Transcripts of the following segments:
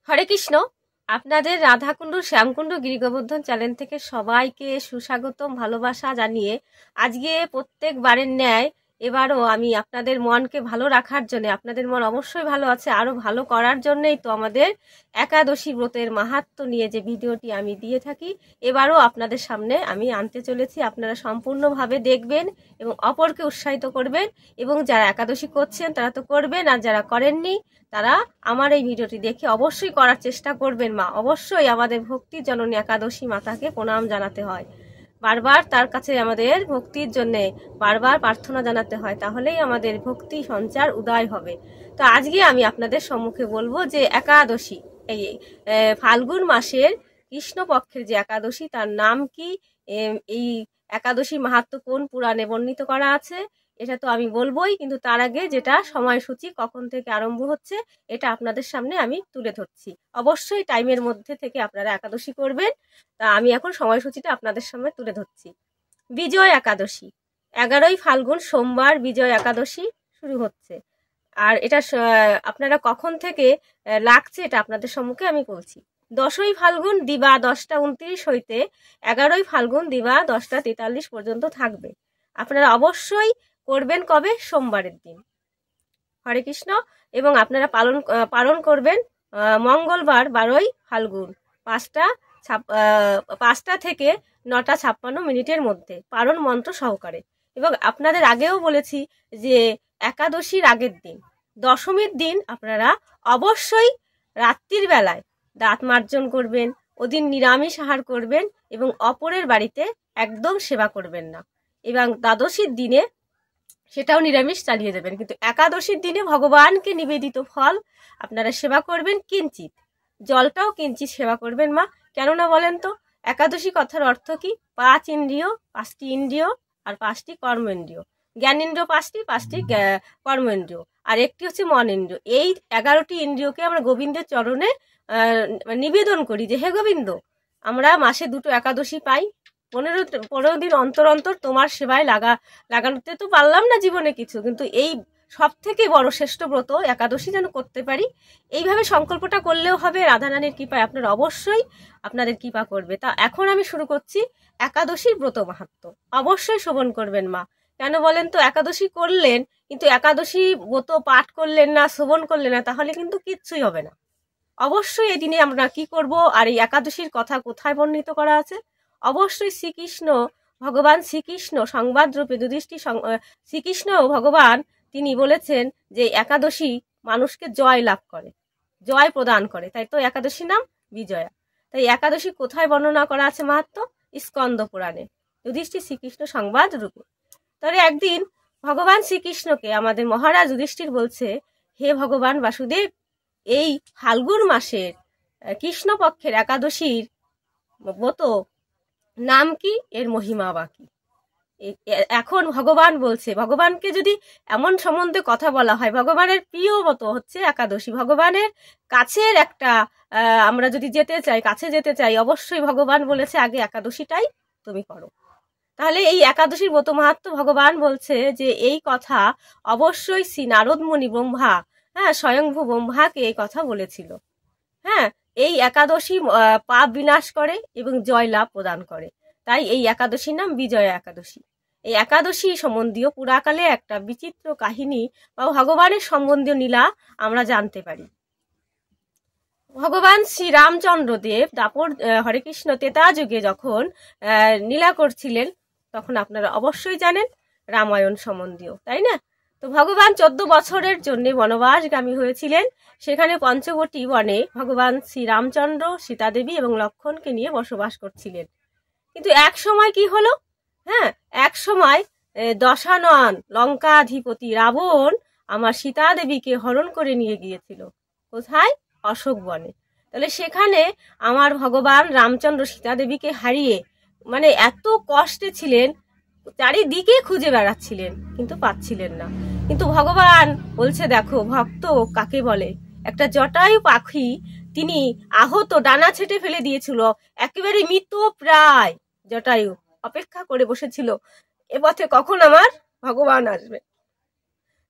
হরে কৃষ্ণ। আপনাদের রাধাকুণ্ড শ্যামকুণ্ড গিরিগোবর্ধন চ্যানেল থেকে সবাইকে সুস্বাগতম ভালোবাসা জানিয়ে আজকে প্রত্যেকবারের ন্যায় এবারও আমি আপনাদের মনকে ভালো রাখার জন্য, আপনাদের মন অবশ্যই ভালো আছে, আরও ভালো করার জন্যই তো আমাদের একাদশী ব্রতের মাহাত্ম্য নিয়ে যে ভিডিওটি আমি দিয়ে থাকি, এবারও আপনাদের সামনে আমি আনতে চলেছি। আপনারা সম্পূর্ণভাবে দেখবেন এবং অপরকে উৎসাহিত করবেন, এবং যারা একাদশী করছেন তারা তো করবেন, আর যারা করেননি তারা আমার এই ভিডিওটি দেখে অবশ্যই করার চেষ্টা করবেন। মা অবশ্যই আমাদের ভক্তির জননী একাদশী মাতাকে প্রণাম জানাতে হয়, বারবার তার কাছে আমাদের ভক্তির জন্যে বারবার প্রার্থনা জানাতে হয়, তাহলেই আমাদের ভক্তি সঞ্চার উদয় হবে। তো আজকে আমি আপনাদের সম্মুখে বলবো যে একাদশী, এই ফাল্গুন মাসের কৃষ্ণপক্ষের যে একাদশী তার নাম কি, এই একাদশী মাহাত্ম্য কোন পুরাণে বর্ণিত করা আছে এটা তো আমি বলবোই, কিন্তু তার আগে যেটা সময়সূচি কখন থেকে আরম্ভ হচ্ছে এটা আপনাদের সামনে আমি তুলে ধরছি। অবশ্যই টাইমের মধ্যে থেকে আপনারা একাদশী করবেন। তা আমি এখন সময়সূচিটা আপনাদের সামনে তুলে ধরছি। বিজয় একাদশী 11ই ফাল্গুন সোমবার বিজয় একাদশী শুরু হচ্ছে। আর এটা আপনারা কখন থেকে লাগছে এটা আপনাদের সম্মুখে আমি বলছি। 10ই ফাল্গুন দিবা 10টা 29 হইতে 11ই ফাল্গুন দিবা 10টা 43 পর্যন্ত থাকবে। আপনারা অবশ্যই করবেন কবে? সোমবারের দিন। হরে কৃষ্ণ। এবং আপনারা পালন করবেন মঙ্গলবার 12ই ফাল্গুন 5টা থেকে 9টা 56 মধ্যে পালন মন্ত্র সহকারে। এবং আপনাদের আগেও বলেছি যে একাদশীর আগের দিন, দশমীর দিন আপনারা অবশ্যই রাত্রির বেলায় দাঁত মার্জন করবেন, ওদিন নিরামিষ আহার করবেন এবং অপরের বাড়িতে একদম সেবা করবেন না। এবং দ্বাদশীর দিনে সেটাও নিরামিষ চালিয়ে দেবেন, কিন্তু একাদশীর দিনে ভগবানকে নিবেদিত ফল আপনারা সেবা করবেন কিঞ্চিত, জলটাও কিঞ্চিত সেবা করবেন। মা কেননা বলেন তো, একাদশী কথার অর্থ কি? 5 ইন্দ্রিয়, 5টি ইন্দ্রিয় আর 5টি কর্মেন্দ্রিয়। জ্ঞানেন্দ্রিয় 5টি কর্মেন্দ্রিয়, আর একটি হচ্ছে মন ইন্দ্রিয়। এই 11টি ইন্দ্রিয়কে আমরা গোবিন্দের চরণে নিবেদন করি যে হে গোবিন্দ, আমরা মাসে 2টো একাদশী পাই, 15 দিন অন্তর অন্তর তোমার সেবায় লাগানোতে তো পারলাম না জীবনে কিছু, কিন্তু এই সব থেকে বড় শ্রেষ্ঠ ব্রত একাদশী যেন করতে পারি, এইভাবে সংকল্পটা করলেও হবে। রাধারানীর কৃপায় আপনারা অবশ্যই আপনাদের কৃপা করবে। তা এখন আমি শুরু করছি একাদশীর ব্রত মাহাত্ম্য। অবশ্যই শ্রবণ করবেন মা। কেন বলেন তো, একাদশী করলেন কিন্তু একাদশী ব্রত পাঠ করলেন না, শ্রবণ করলেন না, তাহলে কিন্তু কিচ্ছুই হবে না। অবশ্যই এই দিনে আমরা কি করব, আর এই একাদশীর কথা কোথায় বর্ণিত করা আছে? অবশ্যই শ্রীকৃষ্ণ, ভগবান শ্রীকৃষ্ণ সংবাদ রূপে শ্রীকৃষ্ণ ভগবান তিনি বলেছেন যে একাদশী মানুষকে জয় লাভ করে, জয় প্রদান করে, তাই তো একাদশী নাম বিজয়া। তাই একাদশী কোথায় বর্ণনা করা আছে মাহাত্ম্য? স্কন্দ পুরাণে যুধিষ্ঠির শ্রীকৃষ্ণ সংবাদ রূপে। তাহলে একদিন ভগবান শ্রীকৃষ্ণকে আমাদের মহারাজ যুধিষ্ঠির বলছে, হে ভগবান বাসুদেব, এই ফাল্গুন মাসের কৃষ্ণপক্ষের একাদশীর ব্রত নাম কি, এর মহিমা বা কি? এখন ভগবান বলছে, ভগবানকে যদি এমন সম্বন্ধে কথা বলা হয়, ভগবানের প্রিয় ব্রত হচ্ছে একাদশী, ভগবানের কাছের একটা আমরা যদি কাছে যেতে চাই, অবশ্যই ভগবান বলেছে আগে একাদশীটাই তুমি করো। তাহলে এই একাদশীর ব্রত মাহাত্ম্য ভগবান বলছে যে এই কথা অবশ্যই শ্রী নারদ মুনি ব্রহ্মা, স্বয়ংভূ ব্রহ্মাকে এই কথা বলেছিল। এই একাদশী পাপ বিনাশ করে এবং জয় লাভ প্রদান করে, তাই এই একাদশীর নাম বিজয়া একাদশী। এই একাদশী সম্বন্ধীয় পুরাকালে একটা বিচিত্র কাহিনী বা ভগবানের সম্বন্ধীয় লীলা আমরা জানতে পারি। ভগবান শ্রী রামচন্দ্র দেব দাপর হরে কৃষ্ণ ত্রেতা যুগে যখন লীলা করছিলেন, তখন আপনারা অবশ্যই জানেন রামায়ণ সম্বন্ধীয়, তাই না? তো ভগবান 14 বছরের জন্য বনবাসগামী হয়েছিলেন। সেখানে পঞ্চবটী বনে ভগবান শ্রী রামচন্দ্র, সীতা দেবী এবং লক্ষ্মণকে নিয়ে বসবাস করছিলেন। কিন্তু এক সময় কি হলো, এক সময় দশানন লঙ্কাধিপতি রাবণ আমার সীতা দেবীকে হরণ করে নিয়ে গিয়েছিল। কোথায়? অশোক বনে। তাহলে সেখানে আমার ভগবান রামচন্দ্র সীতা দেবীকে হারিয়ে মানে এত কষ্টে ছিলেন, চারিদিকে খুঁজে বেড়াচ্ছিলেন কিন্তু পাচ্ছিলেন না। কিন্তু ভগবান বলছে, দেখো ভক্ত কাকে বলে। একটা জটায়ু পাখি, তিনি আহত, ডানা ছেটে ফেলে দিয়েছিল, একেবারে মৃত প্রায় জটায়ু অপেক্ষা করে বসেছিল এ পথে কখন আমার ভগবান আসবে।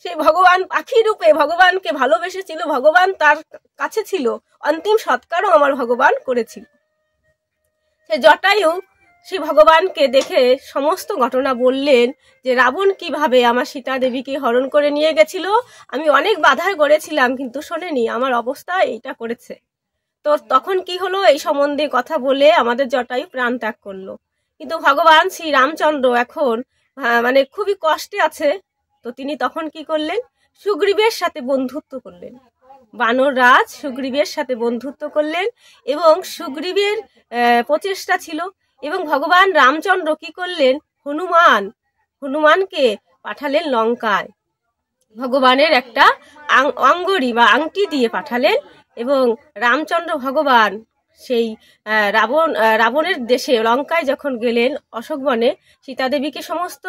সে ভগবান পাখি রূপে ভগবানকে ভালোবেসেছিল, ভগবান তার কাছে ছিল, অন্তিম সৎকারও আমার ভগবান করেছিল। সে জটায়ু সে ভগবানকে দেখে সমস্ত ঘটনা বললেন, যে রাবণ কিভাবে আমার সীতা দেবীকে হরণ করে নিয়ে গেছিল, আমি অনেক বাধায় গড়েছিলাম কিন্তু শোনেনি, আমার অবস্থা এইটা করেছে। তো তখন কি হলো, এই সম্বন্ধে কথা বলে আমাদের জটায়ু প্রাণ ত্যাগ করলো। কিন্তু ভগবান শ্রী রামচন্দ্র এখন মানে খুবই কষ্টে আছে। তো তিনি তখন কি করলেন, সুগ্রীবের সাথে বন্ধুত্ব করলেন, বানর রাজ সুগ্রীবের সাথে বন্ধুত্ব করলেন এবং সুগ্রীবের প্রচেষ্টা ছিল। এবং ভগবান রামচন্দ্র কি করলেন, হনুমানকে পাঠালেন লঙ্কায়, ভগবানের একটা অঙ্গরি বা আংটি দিয়ে পাঠালেন। এবং রামচন্দ্র ভগবান সেই রাবণের দেশে লঙ্কায় যখন গেলেন অশোকবনে, সীতাদেবীকে সমস্ত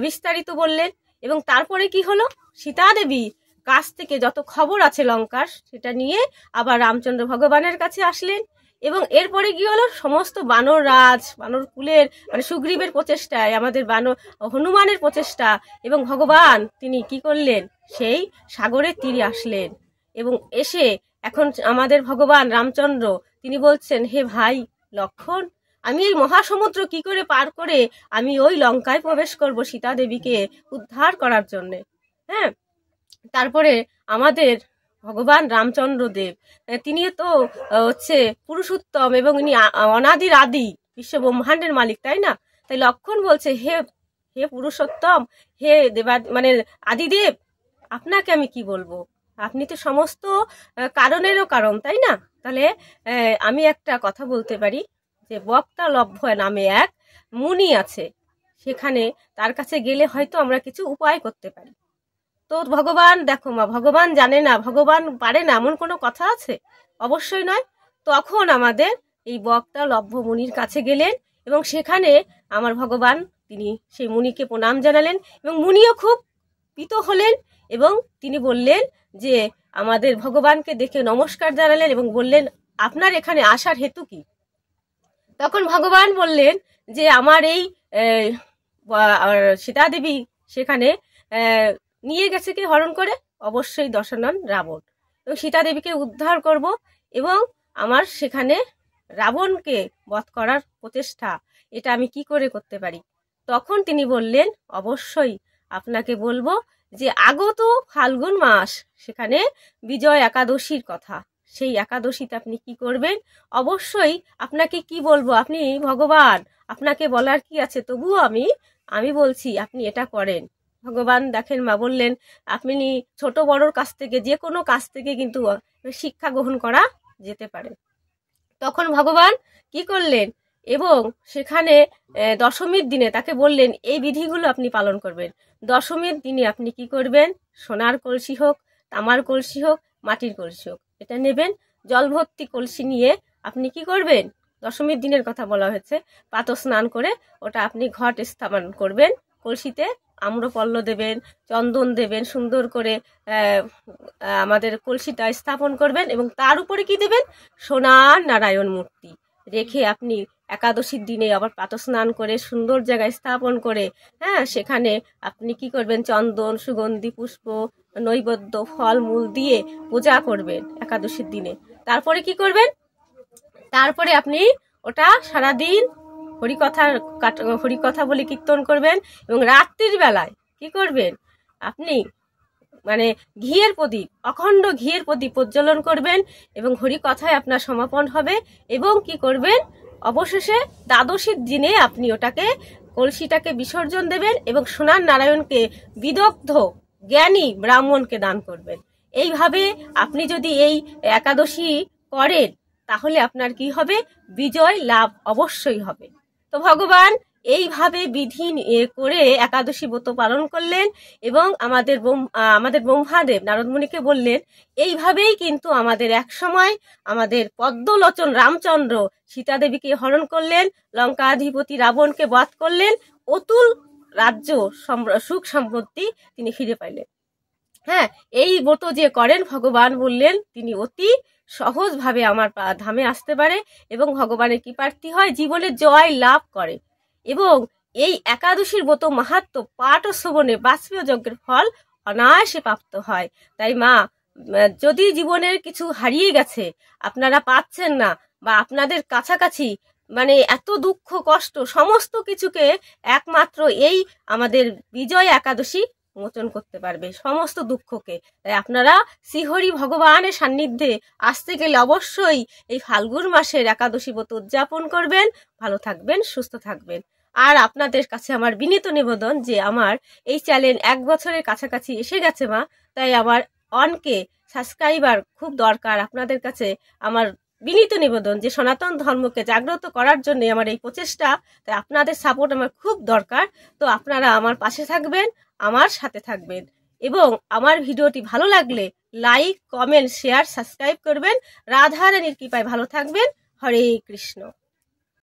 বিস্তারিত বললেন। এবং তারপরে কি হলো, সীতাদেবী কাছ থেকে যত খবর আছে লঙ্কার সেটা নিয়ে আবার রামচন্দ্র ভগবানের কাছে আসলেন। এবং এরপরে কি হলো, সমস্ত বানর কুলের মানে সুগ্রীবের প্রচেষ্টায়, আমাদের হনুমানের প্রচেষ্টা এবং ভগবান তিনি কি করলেন, সেই সাগরের তীরে আসলেন। এবং এসে এখন আমাদের ভগবান রামচন্দ্র তিনি বলছেন, হে ভাই লক্ষ্মণ, আমি এই মহাসমুদ্র কি করে পার করে আমি ওই লঙ্কায় প্রবেশ করব সীতা দেবীকে উদ্ধার করার জন্য। হ্যাঁ, তারপরে আমাদের ভগবান রামচন্দ্র দেব তিনি তো হচ্ছে পুরুষোত্তম এবং ইনি অনাদির আদি বিশ্ব ব্রহ্মাণ্ডের মালিক, তাই না? তাই লক্ষ্মণ বলছে, হে হে পুরুষোত্তম, হে মানে আদিদেব, আপনাকে আমি কি বলবো, আপনি তো সমস্ত কারণেরও কারণ, তাই না? তাহলে আমি একটা কথা বলতে পারি যে বক্তা লভ্য নামে এক মুনি আছে, সেখানে তার কাছে গেলে হয়তো আমরা কিছু উপায় করতে পারি। তো ভগবান দেখো মা, ভগবান জানে না, ভগবান পারে না, এমন কোনো কথা আছে? অবশ্যই নয়। তখন আমাদের এই বক্তা লভ্য মুনির কাছে গেলেন এবং সেখানে আমার ভগবান তিনি সেই মুনিকে প্রণাম জানালেন এবং মুনিও খুব প্রীত হলেন এবং তিনি বললেন যে আমাদের ভগবানকে দেখে নমস্কার জানালেন এবং বললেন, আপনার এখানে আসার হেতু কি? তখন ভগবান বললেন যে আমার এই সীতা দেবী সেখানে নিয়ে গেছে কি হরণ করে, অবশ্যই দশানন রাবণ, এবং সীতা দেবীকে উদ্ধার করব এবং আমার সেখানে রাবণকে বধ করার প্রচেষ্টা, এটা আমি কি করে করতে পারি? তখন তিনি বললেন, অবশ্যই আপনাকে বলবো যে আগত ফাল্গুন মাস সেখানে বিজয় একাদশীর কথা, সেই একাদশীতে আপনি কি করবেন? অবশ্যই আপনাকে কি বলবো, আপনি ভগবান, আপনাকে বলার কি আছে, তবুও আমি বলছি আপনি এটা করেন। ভগবান দেখেন মা বললেন, আপনি ছোট বড়র কাছ থেকে যে কোনো কাছ থেকে কিন্তু শিক্ষা গ্রহণ করা যেতে পারে। তখন ভগবান কি করলেন, এবং সেখানে দশমীর দিনে তাকে বললেন এই বিধিগুলো আপনি পালন করবেন। দশমীর দিনে আপনি কি করবেন, সোনার কলসি হোক, তামার কলসি হোক, মাটির কলসি হোক, এটা নেবেন। জল ভর্তি কলসি নিয়ে আপনি কি করবেন, দশমীর দিনের কথা বলা হয়েছে, প্রাতঃ স্নান করে ওটা আপনি ঘট স্থাপন করবেন। কলসিতে আম্রপল্ল দেবেন, চন্দন দেবেন, সুন্দর করে আমাদের কলসিটা স্থাপন করবেন এবং তার উপরে কি দেবেন, সোনার নারায়ণ মূর্তি রেখে আপনি একাদশীর দিনে আবার প্রাতঃ স্নান করে সুন্দর জায়গায় স্থাপন করে, হ্যাঁ, সেখানে আপনি কি করবেন, চন্দন, সুগন্ধি পুষ্প, নৈবেদ্য, ফল মূল দিয়ে পূজা করবেন একাদশীর দিনে। তারপরে কি করবেন, তারপরে আপনি ওটা সারাদিন হরিকথা বলে কীর্তন করবেন এবং রাত্রির বেলায় কি করবেন, আপনি মানে ঘিয়ের প্রদীপ, অখণ্ড ঘিয়ের প্রদীপ প্রজ্বলন করবেন এবং হরিকথায় আপনার সমাপন হবে। এবং কি করবেন, অবশেষে দ্বাদশীর দিনে আপনি ওটাকে কলসিটাকে বিসর্জন দেবেন এবং সোনার নারায়ণকে বিদগ্ধ জ্ঞানী ব্রাহ্মণকে দান করবেন। এইভাবে আপনি যদি এই একাদশী করেন তাহলে আপনার কি হবে, বিজয় লাভ অবশ্যই হবে। তো ভগবান এইভাবে বিধি করে একাদশী ব্রত পালন করলেন এবং আমাদের ব্রহ্মাদেব নারদমুনিকে বললেন, এইভাবেই কিন্তু আমাদের এক সময় আমাদের পদ্মলোচন রামচন্দ্র সীতাদেবীকে হরণ করলেন, লঙ্কাধিপতি রাবণকে বধ করলেন, অতুল রাজ্য সুখ সম্পত্তি তিনি ফিরে পাইলেন। হ্যাঁ, এই ব্রত যে করেন ভগবান বললেন তিনি অতি সহজভাবে আমার ধামে আসতে পারে এবং ভগবানের কৃপার্থী হয়, জীবনে জয় লাভ করে। এবং এই একাদশীর ব্রত মাহাত্ম্য পাঠ ও শ্রবণে বাষ্পীয় যজ্ঞের ফল অনায়াসে প্রাপ্ত হয়। তাই মা, যদি জীবনের কিছু হারিয়ে গেছে, আপনারা পাচ্ছেন না, বা আপনাদের কাছাকাছি মানে এত দুঃখ কষ্ট সমস্ত কিছুকে একমাত্র এই আমাদের বিজয় একাদশী মোচন করতে পারবে, সমস্ত দুঃখকে। তাই আপনারা শ্রীহরি ভগবানের সান্নিধ্যে আসতে গেলে অবশ্যই এই ফাল্গুন মাসের একাদশী ব্রত উদযাপন করবেন। ভালো থাকবেন, সুস্থ থাকবেন। আর আপনাদের কাছে আমার বিনীত নিবেদন যে আমার এই চ্যানেল 1 বছরের কাছাকাছি এসে গেছে মা, তাই আমার অনকে সাবস্ক্রাইবার খুব দরকার। আপনাদের কাছে আমার বিনীত নিবেদন যে সনাতন ধর্মকে জাগ্রত করার জন্য আমার এই প্রচেষ্টা, তাই আপনাদের সাপোর্ট আমার খুব দরকার। তো আপনারা আমার পাশে থাকবেন, আমার সাথে থাকবেন, এবং আমার ভিডিওটি ভালো লাগলে লাইক, কমেন্ট, শেয়ার, সাবস্ক্রাইব করবেন। রাধারানীর কৃপায় ভালো থাকবেন। হরে কৃষ্ণ।